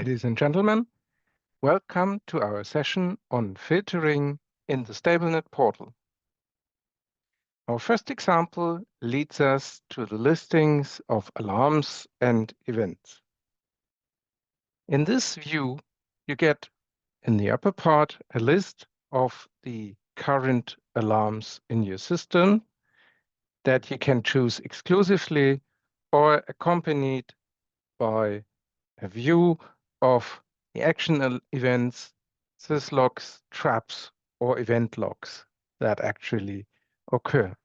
Ladies and gentlemen, welcome to our session on filtering in the StableNet portal. Our first example leads us to the listings of alarms and events. In this view, you get in the upper part a list of the current alarms in your system that you can choose exclusively or accompanied by a view of the action events, syslogs, traps, or event logs that actually occur.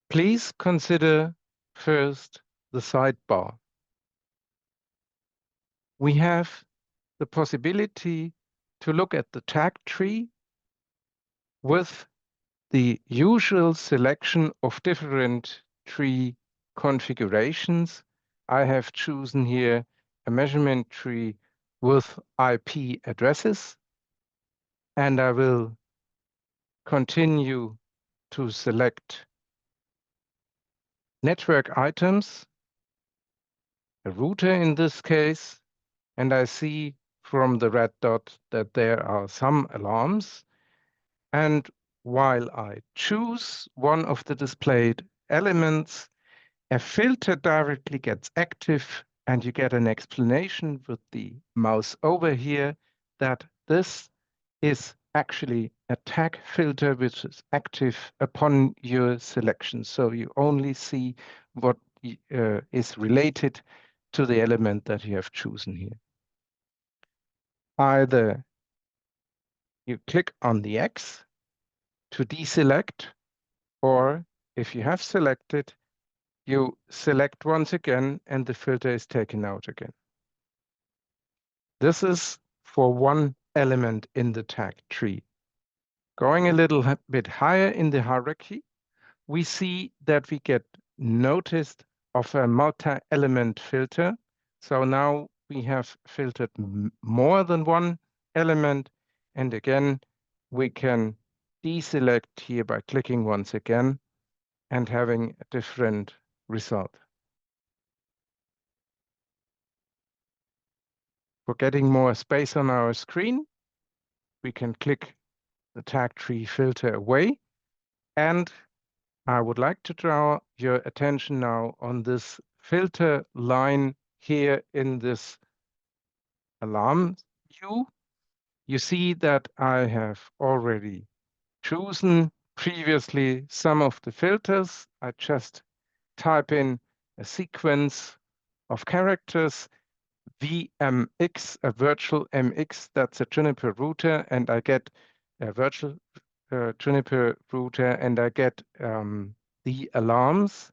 Please consider first the sidebar. We have the possibility to look at the tag tree with the usual selection of different tree configurations. I have chosen here a measurement tree with IP addresses, and I will continue to select network items, a router in this case, and I see from the red dot that there are some alarms. And while I choose one of the displayed elements, a filter directly gets active, and you get an explanation with the mouse over here that this is actually a tag filter which is active upon your selection. So you only see what is related to the element that you have chosen here. Either you click on the X to deselect, or if you have selected, you select once again and the filter is taken out again. This is for one element in the tag tree. Going a little bit higher in the hierarchy, we see that we get notice of a multi-element filter. So now we have filtered more than one element, and again, we can deselect here by clicking once again and having a different result. For getting more space on our screen, we can click the tag tree filter away. And I would like to draw your attention now on this filter line here in this alarm view. You see that I have already chosen previously some of the filters. I just type in a sequence of characters, VMX, a virtual MX, that's a Juniper router, and I get a virtual Juniper router, and I get the alarms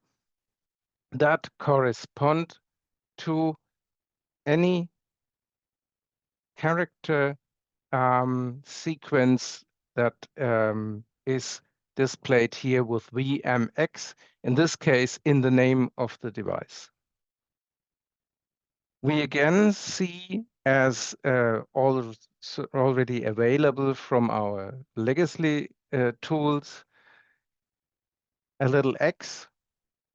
that correspond to any character sequence that is displayed here with VMX, in this case, in the name of the device. We again see, as already available from our legacy tools, a little X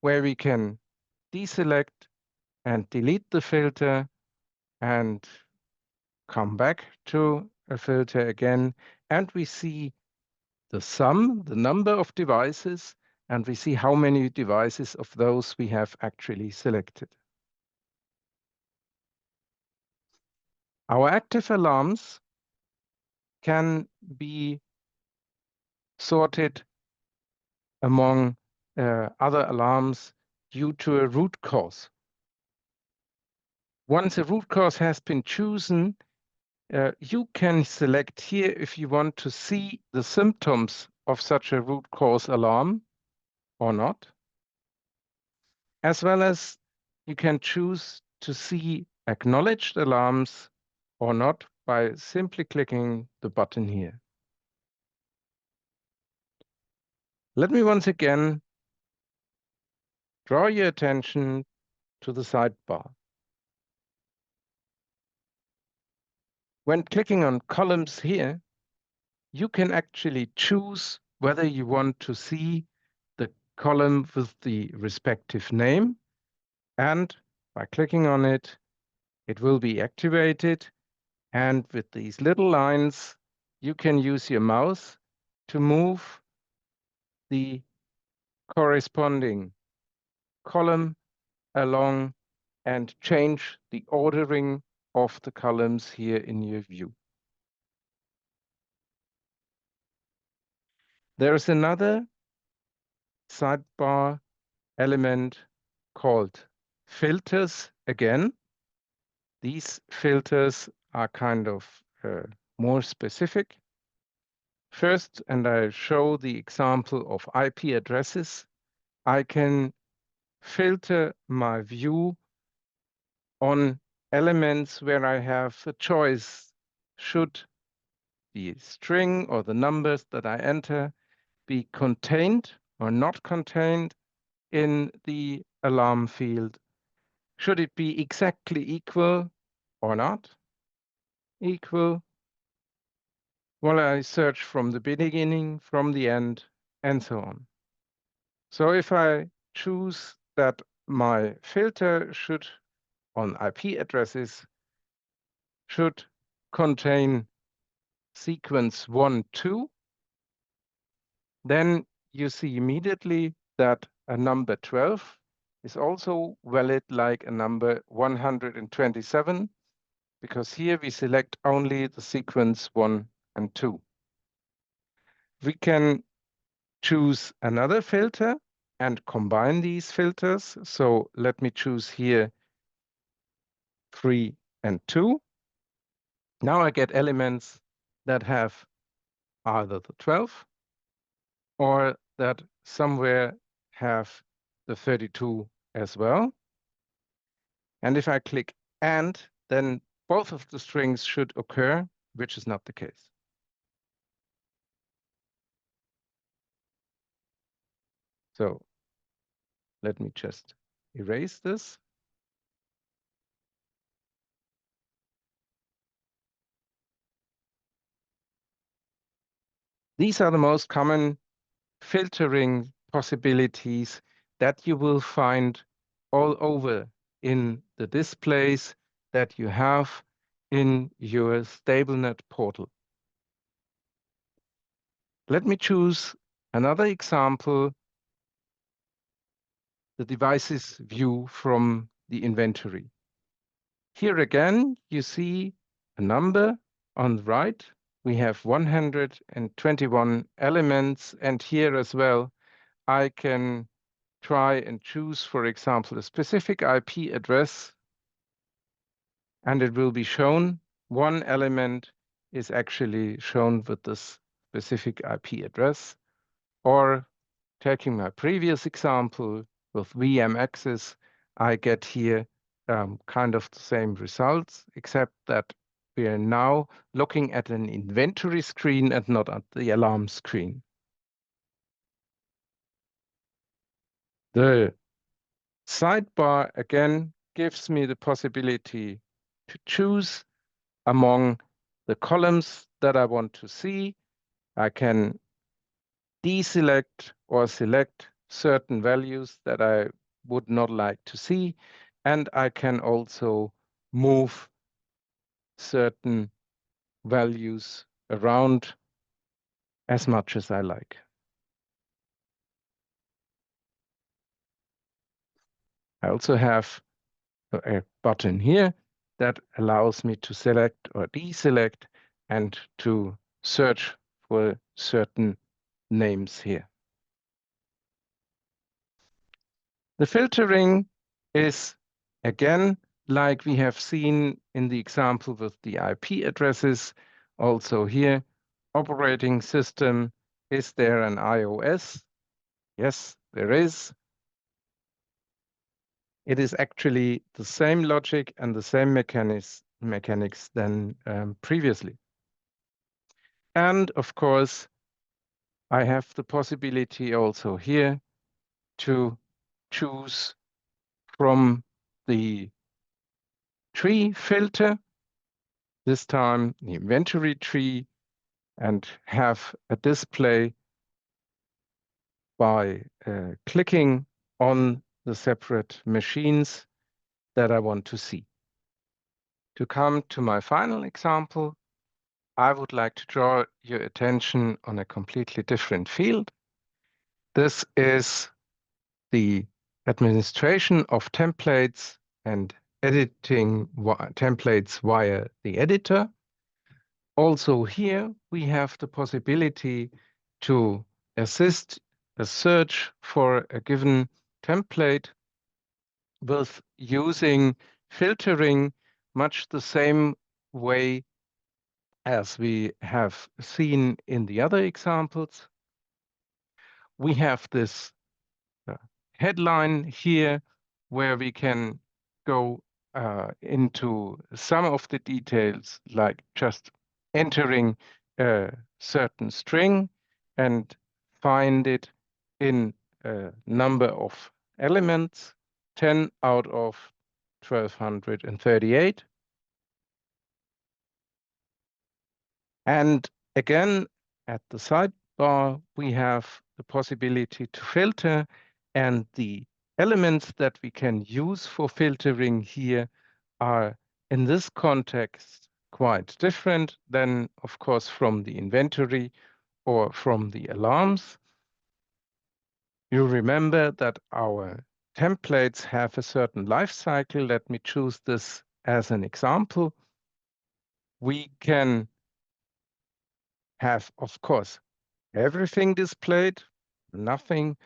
where we can deselect and delete the filter and come back to a filter again. And we see the sum, the number of devices, and we see how many devices of those we have actually selected. Our active alarms can be sorted among other alarms due to a root cause. Once a root cause has been chosen, you can select here if you want to see the symptoms of such a root cause alarm or not, as well as you can choose to see acknowledged alarms or not by simply clicking the button here. Let me once again draw your attention to the sidebar. When clicking on columns here, you can actually choose whether you want to see the column with the respective name, and by clicking on it, it will be activated. And with these little lines, you can use your mouse to move the corresponding column along and change the ordering of the columns here in your view. There is another sidebar element called filters again. These filters are kind of more specific. First, and I show the example of IP addresses, I can filter my view on elements where I have a choice. Should the string or the numbers that I enter be contained or not contained in the alarm field? Should it be exactly equal or not equal? Well, I search from the beginning, from the end, and so on. So if I choose that my filter should, on IP addresses, should contain sequence 1, 2, then you see immediately that a number 12 is also valid like a number 127, because here we select only the sequence 1 and 2. We can choose another filter and combine these filters. So let me choose here 3 and 2. Now I get elements that have either the 12 or that somewhere have the 32 as well. And if I click AND, then both of the strings should occur, which is not the case. So let me just erase this. These are the most common filtering possibilities that you will find all over in the displays that you have in your StableNet portal. Let me choose another example, the devices view from the inventory. Here again, you see a number on the right. We have 121 elements, and here as well, I can try and choose, for example, a specific IP address, and it will be shown. One element is actually shown with this specific IP address. Or taking my previous example with VM access, I get here kind of the same results, except that we are now looking at an inventory screen and not at the alarm screen. The sidebar again gives me the possibility to choose among the columns that I want to see. I can deselect or select certain values that I would not like to see, and I can also move certain values around as much as I like. I also have a button here that allows me to select or deselect and to search for certain names here. The filtering is, again, like we have seen in the example with the IP addresses, also here, operating system. Is there an iOS? Yes, there is. It is actually the same logic and the same mechanics than previously. And of course, I have the possibility also here to choose from the tree filter, this time the inventory tree, and have a display by clicking on the separate machines that I want to see. To come to my final example, I would like to draw your attention on a completely different field. This is the administration of templates and editing templates via the editor. Also here, we have the possibility to assist a search for a given template with using filtering, much the same way as we have seen in the other examples. We have this headline here where we can go into some of the details, like just entering a certain string and find it in a number of elements, 10 out of 1238. And again, at the sidebar, we have the possibility to filter, and the elements that we can use for filtering here are, in this context, quite different than, of course, from the inventory or from the alarms. You remember that our templates have a certain life cycle. Let me choose this as an example. We can have, of course, everything displayed, nothing,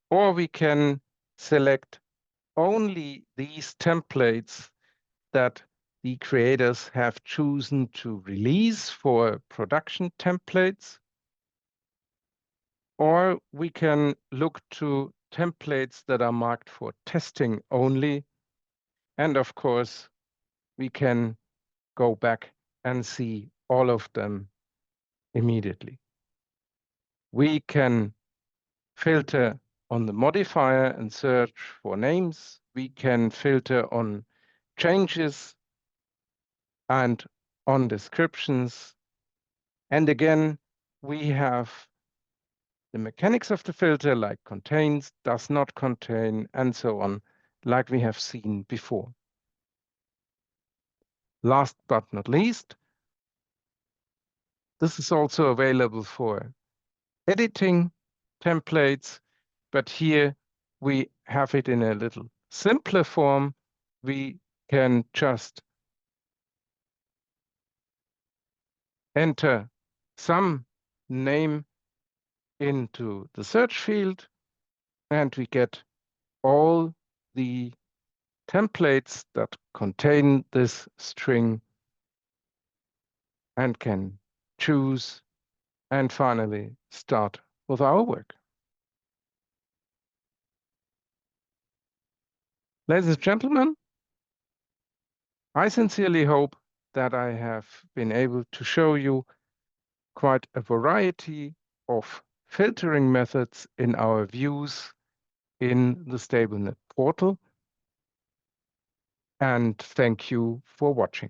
or we can select only these templates that the creators have chosen to release for production templates, or we can look to templates that are marked for testing only. And of course, we can go back and see all of them immediately. We can filter on the modifier and search for names. We can filter on changes and on descriptions. And again, we have the mechanics of the filter, like contains, does not contain, and so on, like we have seen before. Last but not least, this is also available for editing templates, but here we have it in a little simpler form. We can just enter some name into the search field, and we get all the templates that contain this string and can choose and finally start with our work. Ladies and gentlemen, I sincerely hope that I have been able to show you quite a variety of filtering methods in our views in the StableNet portal. And thank you for watching.